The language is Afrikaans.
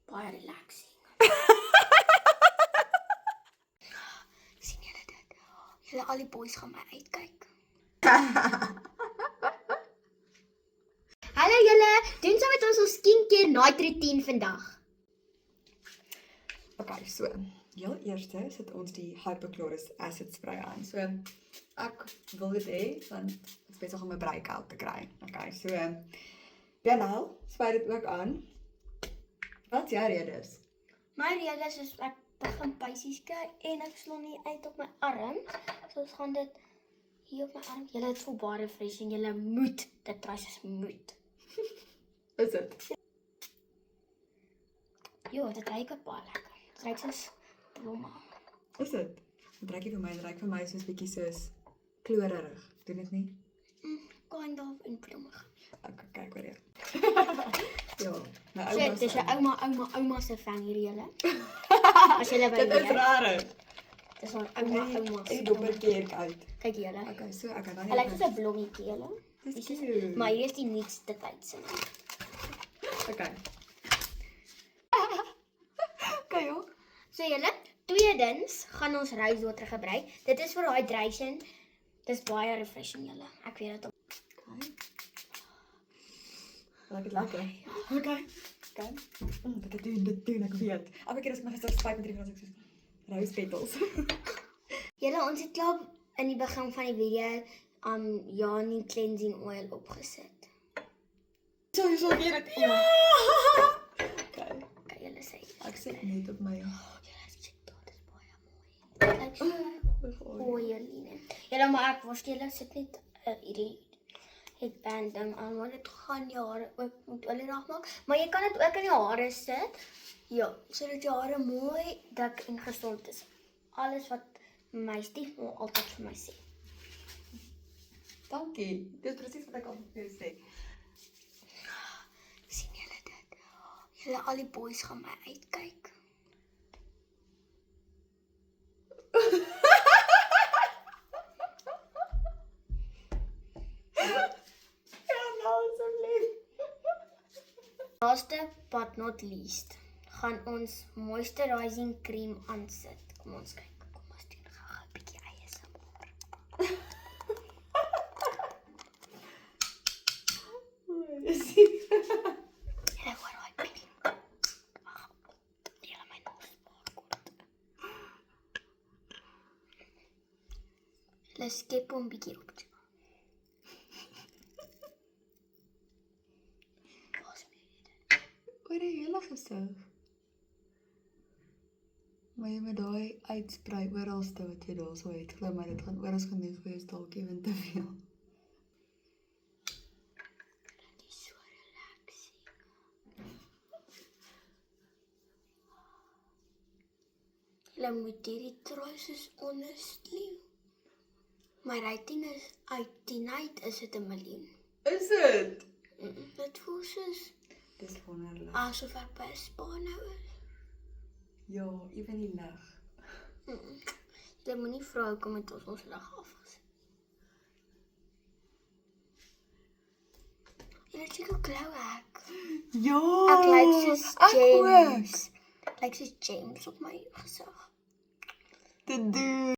Baie relaxing. Sien julle dit? Julle al die boys gaan my uitkyk. Hallo julle, doen saam met ons skincare night routine vandag. Okay, so, heel eerste sit ons die hypochlorous acid spray aan. So, ek wil dit hê, want ek is besig om 'n breakout te kry. Okay, so, Janelle, spray dit ook aan. Wat is jou redes? My rede is ek begin pysies kry en ek slaan nie uit op my arm. So ons gaan dit hier op my arm. Julle het voel baie refreshing. Julle moet dit try, soos moet. Is dit? Jo, dit ruik ook baie lekker. Dit ruik soos blomme. Is dit? Dit ruik nie vir my, dit ruik vir my soos bietjie soos klorerig. Doen dit nie? Kind of en bloemig. Ek kyk oor hier. Ja, my So, ouma dit is sê. jou ouma se fan hier julle. As julle by Dit is weet. rarig. Dit is haar ouma Ek se. dopper keer uit. Kyk julle. Okay, so ek gaan Hy lyk soos 'n blommetjie julle. Dis cute. Maar hier is die nuutste tydsin. Okay. Okay, joh. So julle, tweedens gaan ons rosewater gebruik. Dit is vir hydration. Dis baie refreshing julle. Ek weet dit. Okay. Lyk dit lekker? Okay. Okay. Dit doen, ek weet. Elke keer as ek my gesig spuit met hierdie van ek soos rose petals. Julle, ons het klaar in die begin van die video Jani cleansing oil opgesit. So, jy sal weet dit. Ja! Okay. Kan julle sê. Ek sit net op my. Julle check daar, dis baie mooi. Kyk so. O, Jeline. Julle, maar ek was julle sit net hierdie headband ding aan, want dit gaan jare ook moet olie maak. Maar jy kan dit ook in jou hare sit. Ja, sodat jou hare mooi dik en gesond is. Alles wat my stiefma altyd vir my sê. Dankie. Dis presies wat ek al vir jou sê. Sien julle dit? Julle al die boys gaan my uitkyk. Ja, nou so lief. Laaste but not least, gaan ons moisturizing cream aansit. Kom ons kyk. Kom ons doen gou 'n bietjie ASMR. Julle hoor daai bietjie. Wag. Julle my nos spaar kort. Julle skep hom bietjie op. Oor die hele gesig. Maar jy moet daai uitsprei oralste wat jy daar so het. Glo my, dit gaan oral genoeg wees, dalk ewen te veel. Dit is so relaxing. Julle moet hierdie try soos honestly. My rating is uit 10 uit is dit 'n miljoen. Is dit? Dit voel soos Dis wonderlik. asof ek by 'n spa nou is. Ja, ewen die lig. Jy moenie vra hoekom het ons lig afgesit. Jy het seker glow ek. Ja. Ek lyk soos James. Lyk soos James op my gesig. Dit doen.